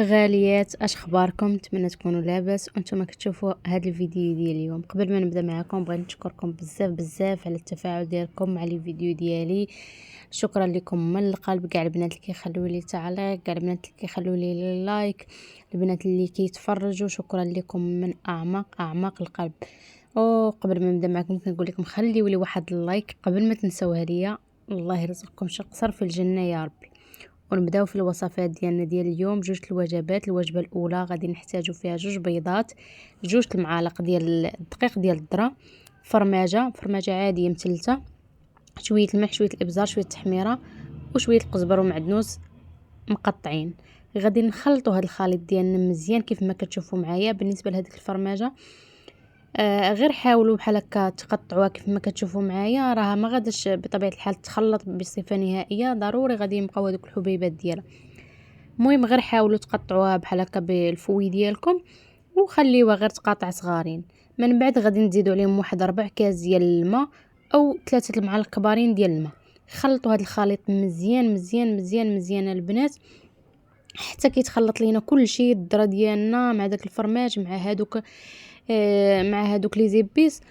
غاليات، اش اخباركم؟ نتمنى تكونوا لاباس وانتم كتشوفوا هذا الفيديو ديال اليوم. قبل ما نبدا معكم بغيت نشكركم بزاف على التفاعل ديالكم مع الفيديو ديالي. شكرا لكم من القلب، كاع البنات اللي كيخلوا لي تعليق، كاع البنات اللي كيخلوا لي لايك، البنات اللي كيتفرجوا، شكرا لكم من اعماق القلب. وقبل ما نبدا معكم كنقول لكم خليوا لي واحد اللايك قبل ما تنسوها ليا. الله يرزقكم شي قصر في الجنه يا ربي. ونبداو في الوصفات ديالنا ديال اليوم. جوج الوجبات. الوجبه الاولى غادي نحتاجو فيها جوج بيضات، جوج المعالق ديال الدقيق ديال الذره، فرماجه عاديه مثلثه، شويه الملح، شويه الابزار، شويه التحميره، وشويه القزبر ومعدنوس مقطعين. غادي نخلطوا هذا الخليط ديالنا مزيان كيف ما كتشوفوا معايا. بالنسبه لهذيك الفرماجه غير حاولوا بحال هكا تقطعوها كيف ما كتشوفوا معايا، راه ما غاداش بطبيعه الحال تخلط بصفه نهائيه، ضروري غادي يبقاو هذوك الحبيبات ديالها. المهم غير حاولوا تقطعوها بحال هكا بالفوي ديالكم وخليوها غير تقاطع صغارين. من بعد غادي نزيدوا عليهم واحد 4 كاس ديال الماء او 3 المعالق كبارين ديال الماء. خلطوا هذا الخليط مزيان البنات حتى كيتخلط لينا كل شيء، الذره ديالنا مع داك الفرماج مع هادوك لي زيبيس.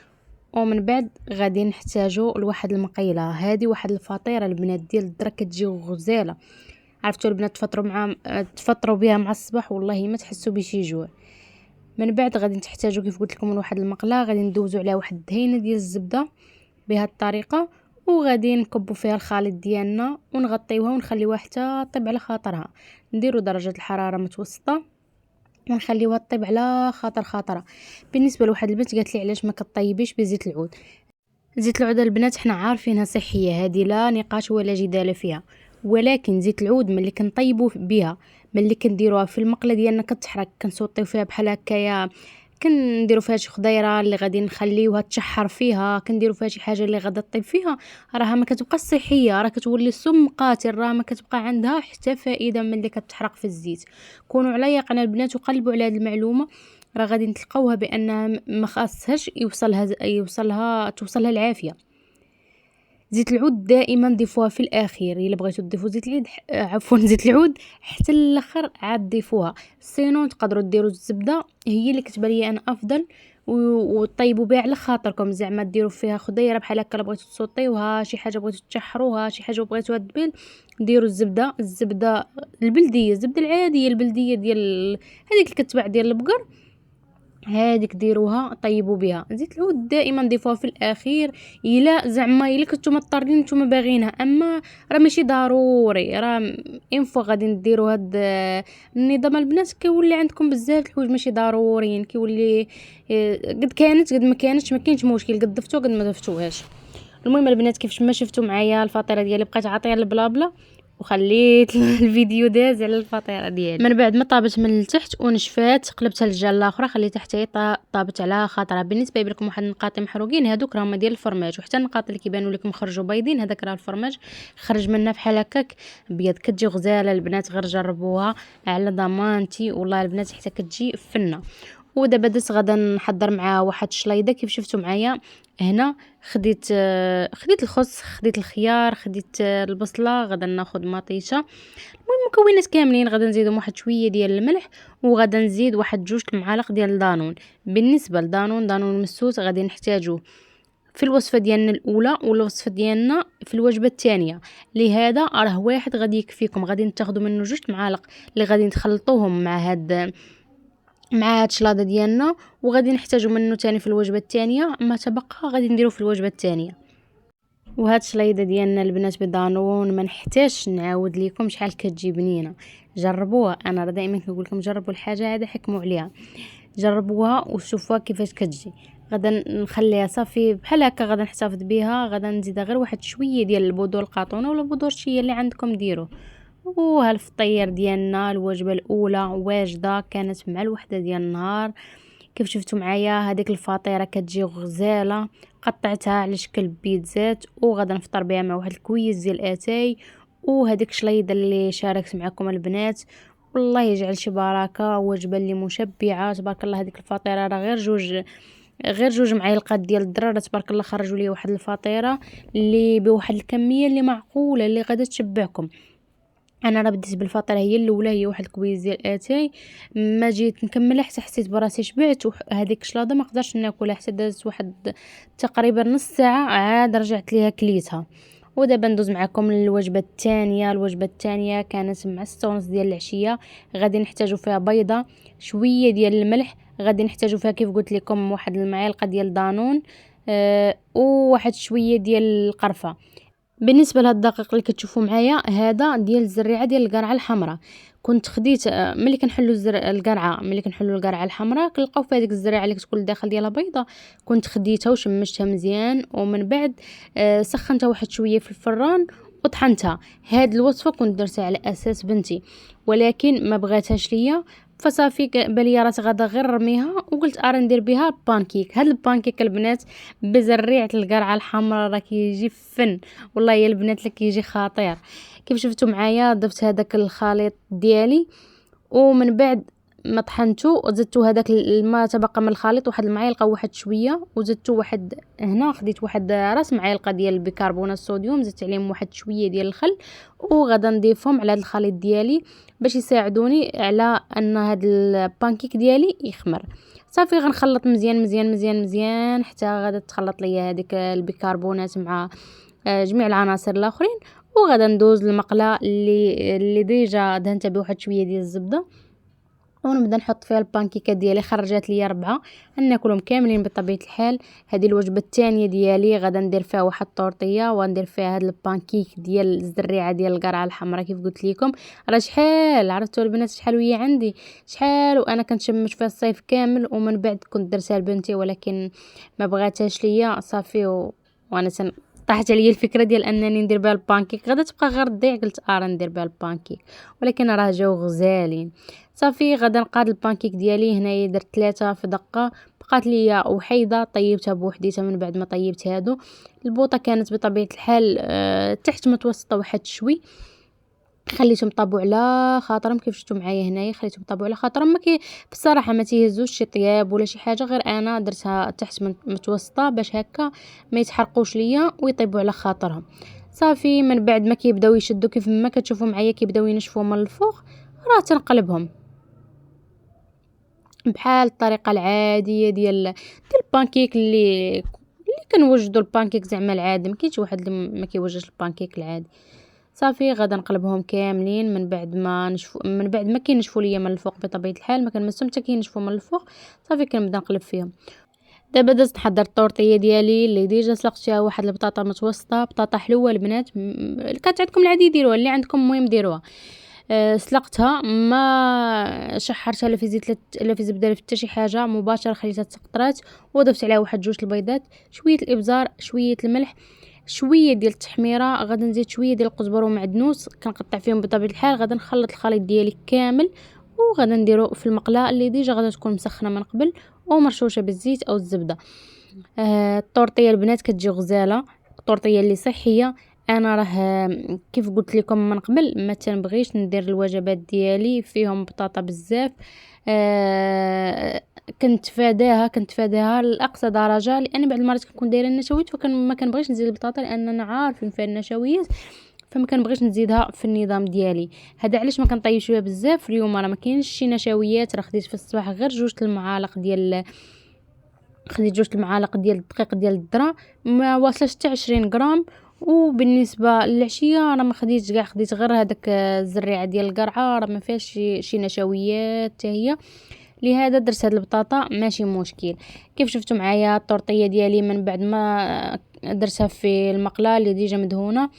ومن بعد غادي نحتاجو لواحد المقيله، هذه واحد الفطيره البنات ديال الذره كتجي غزاله. عرفتوا البنات تفطروا بها مع الصباح والله ما تحسوا بشي جوع. من بعد غادي تحتاجوا كيف قلت لكم لواحد المقله، غادي ندوزو عليها واحد الدهينه ديال الزبده بهذه الطريقه، وغادي نكبوا فيها الخليط ديالنا ونغطيوها ونخليوها حتى طيب على خاطرها. نديروا درجه الحراره متوسطه ونخليوها طيب على خاطرها. بالنسبه لواحد البنت قالت لي علاش ما كطيبيش بزيت العود. زيت العود البنات حنا عارفينها صحيه، هذه لا نقاش ولا جدال فيها، ولكن زيت العود ملي كنطيبوا بها، ملي كنديروها في المقله ديالنا كتحرك، كنسوطيو فيها بحال هكايا، كنديروا فيها شي خضيره اللي غادي نخليوها تشحر فيها، كنديروا فيها شي حاجه اللي غادا طيب فيها، راها ما كتبقى صحيه، راه كتولي سم قاتل، راه ما كتبقى عندها حتى فائده ملي كتحرق في الزيت. كونوا على يقين البنات وقلبوا على هذه المعلومه، راه غادي تلقاوها بانها ما خاصهاش توصلها العافيه. زيت العود دائما ضيفوها في الاخير، الا بغيتو تضيفوا زيت العيد عفوا زيت العود حتى الاخر عاد ضيفوها. سينو تقدروا ديروا الزبده، هي اللي كتبان لي انا افضل، وطيبوا بها على خاطركم، زعما ديروا فيها خضيره بحال هكا، بغيتو تصوطيوها شي حاجه، بغيتو تشحروها شي حاجه، بغيتوها تبين ديروا الزبده البلديه، الزبده العاديه البلديه ديال هذيك اللي كتباع ديال البقر، هذيك ديروها طيبوا بها. زيت العود دائما ضيفوها في الاخير، الا كنتو مضطرين نتوما باغينها، اما راه ماشي ضروري، راه انفو غادي نديروا هاد النظام البنات. كيولي عندكم بزاف الحوايج ماشي ضروريين، كيولي قد كانت قد ما كانتش ما كاينش مشكل، قد ضفتو قد ما ضفتوهاش. المهم البنات كيفاش ما شفتوا معايا الفطيره ديالي بقيت عاطيه البلابلا وخليت الفيديو داز على الفطيره ديالي. من بعد ما طابت من التحت ونشفات قلبتها للجهه الاخرى، خليتها حتى طابت على خاطرها. بالنسبه لكم واحد النقاط محروقين هذوك راهما ديال الفرماج، وحتى النقاط اللي كيبانوا لكم خرجوا بيضين هذاك راه الفرماج خرج منها بحال هكاك ابيض. كتجي غزاله البنات، غير جربوها على ضمانتي والله البنات حتى كتجي فنه. ودابا غادا نحضر معاه واحد الشليضه كيف شفتوا معايا هنا. خديت الخس، خديت الخيار، خديت البصله، غادا ناخذ مطيشه. المهم المكونات كاملين غادا نزيدهم واحد شويه ديال الملح، وغادا نزيد واحد 2 المعالق ديال الدانون. بالنسبه للدانون، دانون مسوس غادي نحتاجوه في الوصفه ديالنا الاولى والوصفه ديالنا في الوجبه الثانيه، لهذا راه واحد غادي يكفيكم. غادي تاخذوا منه 2 معالق اللي غادي تخلطوهم مع هاد الشلاضه ديالنا، وغادي نحتاجو منه تاني في الوجبه الثانيه، ما تبقى غادي نديرو في الوجبه الثانيه. وهاد الشليضه ديالنا البنات بدانون ما نحتاجش نعاود لكم شحال كتجي بنينه. جربوها، انا دائما كنقول لكم جربوا الحاجه هذه حكموا عليها، جربوها وشوفوها كيفاش كتجي. غادا نخليها صافي بحال هكا، غادا نحتفظ بها، غادا نزيدها غير واحد شويه ديال البودور القاطونه ولا بودور الشيه اللي عندكم ديروه. وهالفطير ديالنا الوجبه الاولى واجده كانت مع الوحده ديال النهار. كيف شفتوا معايا هذيك الفطيره كتجي غزاله، قطعتها على شكل بيتزات وغادا نفطر بها مع واحد الكويس ديال اتاي. وهذيك شليضه اللي شاركت معكم البنات، والله يجعل شي بركه، وجبه اللي مشبعه تبارك الله. هذيك الفطيره راه غير جوج معالق ديال الدراره تبارك الله خرجوا لي واحد الفطيره اللي بواحد الكميه اللي معقوله اللي غادا تشبعكم. انا راه بديت بالفطيره هي الاولى، هي واحد الكويز ديال اتاي. ما جيت نكملها حتى حسيت براسي شبعت، وهذيك الشلاضه ما قدرتش ناكلها حتى دازت واحد تقريبا نص ساعه عاد رجعت ليها كليتها. ودابا ندوز معكم للوجبه الثانيه. الوجبه الثانيه كانت مع 6:30 ديال العشيه. غادي نحتاجو فيها بيضه، شويه ديال الملح، غادي نحتاجو فيها كيف قلت لكم واحد المعلقه ديال دانون، وواحد شويه ديال القرفه. بالنسبه لهاد الدقيق اللي كتشوفوا معايا هذا ديال الزريعه ديال القرعه الحمراء. كنت خديت ملي كنحلوا القرعه، ملي كنحلوا القرعه الحمراء كنلقاو فيها ديك الزريعه اللي كتكون الداخل ديالها بيضه. كنت خديتها وشمشتها مزيان، ومن بعد سخنتها واحد شويه في الفران وطحنتها. هاد الوصفه كنت درتها على اساس بنتي، ولكن ما بغاتهاش ليا، فصافي بالي راسي غادا غير نرميها، وقلت ارا ندير بها بانكيك. هاد البانكيك البنات بزريعه القرعه الحمراء راه كيجي فن، والله يا البنات اللي كيجي خطير. كيف شفتوا معايا ضفت هذاك الخليط ديالي، ومن بعد ما طحنته زدتو هذاك الماء تبقى من الخليط واحد المعلقه واحد شويه، وزدتو واحد هنا خديت واحد راس معلقه ديال البيكربونات الصوديوم، زدت عليهم واحد شويه ديال الخل، وغادا نضيفهم على هذا الخليط ديالي باش يساعدوني على ان هذا البانكيك ديالي يخمر. صافي غنخلط مزيان مزيان مزيان مزيان حتى غادا تخلط ليا هذيك البيكربونات مع جميع العناصر الاخرين. وغادا ندوز للمقله اللي ديجا دهنتها بواحد شويه ديال الزبده، ونبدا نحط فيها البانكيكه ديالي. خرجات ليا 4 ناكلهم كاملين بطبيعه الحال. هذه الوجبه الثانيه ديالي، غادا ندير فيها واحد الطورطيه وندير فيها هاد البانكيك ديال الزريعه ديال القرعه الحمراء. كيف قلت لكم راه شحال عرفتوا البنات شحال وهي عندي، شحال وانا كنشمش فيها الصيف كامل، ومن بعد كنت درتها لبنتي ولكن ما بغاتهاش ليا صافي. وانا طاحت عليا الفكره ديال انني ندير بها البانكيك، غادا تبقى غير تضيع، قلت ارا ندير بها البانكيك، ولكن راه جاو غزالين. صافي غادا نقاد البانكيك ديالي. هنايا درت 3 في دقه، بقات ليا وحيده طيبتها بوحديتها. من بعد ما طيبت هادو البوطه كانت بطبيعه الحال تحت متوسطه واحد شوي، خليتهم طابوا على خاطرهم. كيف شفتوا معايا هنايا خليتهم طابوا على خاطرهم، بصراحه ما تيهزوش شي طياب ولا شي حاجه، غير انا درتها تحت متوسطه باش هكا ما يتحرقوش ليا ويطيبوا على خاطرهم. صافي من بعد ما كيبداو يشدوا كيف ما كتشوفوا معايا كيبداو ينشفوا من الفوق، راه تنقلبهم بحال الطريقه العاديه ديال البانكيك اللي كنوجدوا البانكيك زعما العادي. ما كاينش واحد اللي ما كيوجدش البانكيك العادي. صافي غادا نقلبهم كاملين. من بعد ما نشفوا، من بعد ما كينشفوا ليا من الفوق بطبيعه الحال، ما كنمسهم حتى كينشفوا من الفوق. صافي كنبدا نقلب فيهم. دابا دازت نحضر الطورطيه ديالي اللي ديجا سلقت فيها واحد البطاطا متوسطه، بطاطا حلوه البنات، كانت عندكم العادي ديروها، اللي عندكم المهم ديروها. سلقتها ما شحرتها لا في زيت لا في زبده لا في حتى شي حاجه، مباشره خليتها تسقطرات، وضفت عليها واحد 2 البيضات، شويه الابزار، شويه الملح، شويه ديال التحميره. غادي نزيد شويه ديال القزبر ومعدنوس كنقطع فيهم بطبيعه الحال. غادي نخلط الخليط ديالي كامل، وغادي نديرو في المقله اللي ديجا غادي تكون مسخنه من قبل ومرشوشه بالزيت او الزبده. الطورطيه البنات كتجي غزاله، الطورطيه اللي صحيه. انا راه كيف قلت لكم من قبل ما تنبغيش ندير الوجبات ديالي فيهم بطاطا بزاف. كنتفاداها لاقصى درجه، لان بعض المرات كنكون دايره النشويات ما كنبغيش نزيد البطاطا، لاننا عارفين فيها النشويات، فما كنبغيش نزيدها في النظام ديالي. هذا علاش ما كنطيبش بها بزاف. اليوم راه ما كاينش شي نشويات، راه خديت في الصباح غير 2 المعالق ديال خديت 2 المعالق ديال الدقيق ديال الذره، ما واصلش حتى 20 غرام. وبالنسبه للعشيه راه ما خديتش كاع، خديت غير هذاك الزريعه ديال القرعه، راه ما فيهاش شي نشويات حتى هي، لهذا درت هاد البطاطا ماشي مشكل. كيف شفتوا معايا الطورطيه ديالي من بعد ما درتها في المقله اللي ديجا مدهونه،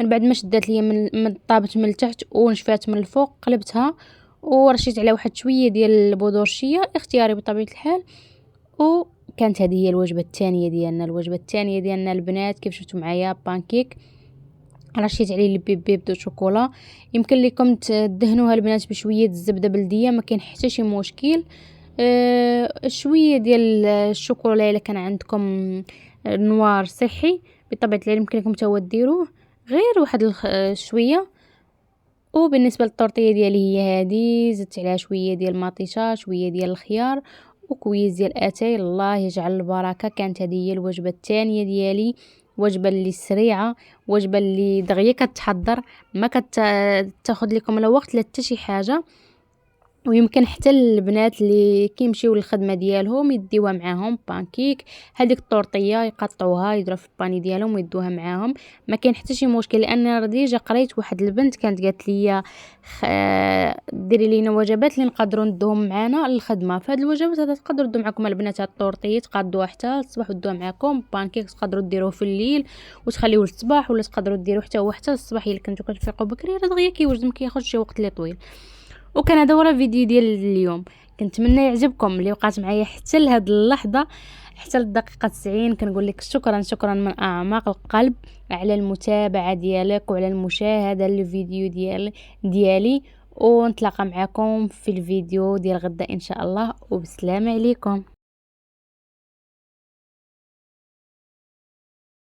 من بعد ما شدات ليا من طابت من التحت ونشفات من الفوق، قلبتها ورشيت عليها واحد شويه ديال البودورشيه اختياري بطبيعه الحال. وكانت هذه هي الوجبه الثانيه ديالنا. الوجبه الثانيه ديالنا البنات كيف شفتوا معايا بانكيك، رشيت عليه البيبي دو شوكولا. يمكن لكم تدهنوها البنات بشويه الزبده بلديه، ما كاين حتى شي مشكل. شويه ديال الشوكولا الا كان عندكم نوار صحي بطبيعه الحال يمكن لكم تاو ديروه، غير واحد شويه. وبالنسبه للطورطيه ديالي هي هذه، زدت عليها شويه ديال مطيشه، شويه ديال الخيار، وكويس ديال اتاي. الله يجعل البركه. كانت هذه هي الوجبه الثانيه ديالي، وجبه اللي سريعه، وجبه اللي دغيا كتحضر، ما كتاخذ لكم لا وقت لا حتى شي حاجه. ويمكن حتى البنات اللي كيمشيو للخدمه ديالهم يديوها معاهم بانكيك، هذيك الطورطيه يقطعوها يديروها في الباني ديالهم ويدوها معاهم، ما كاين حتى شي مشكل. لان ديجا قريت واحد البنت كانت قالت لي ديري لينا وجبات اللي نقدروا ندوهم معانا للخدمه. فهاد الوجبات هذا تقدروا دو معكم البنات، هاد الطورطيه تقادوها حتى الصباح ودوها معكم، بانكيك تقدروا ديروه في الليل وتخليوه للصباح، ولا تقدروا ديروه حتى هو حتى الصباح الا كنتو كتفيقوا بكري، راه دغيا كيوجد ما كياخذش شي وقت اللي طويل. وكان هذا هو الفيديو ديال اليوم، كنتمنى يعجبكم. اللي وقعت معايا حتى لهاد اللحظه، حتى للدقيقه 90، كنقول لك شكرا من اعماق القلب على المتابعه ديالك وعلى المشاهده للفيديو ديالي. ونتلاقى معكم في الفيديو ديال غدا ان شاء الله، وبسلام عليكم.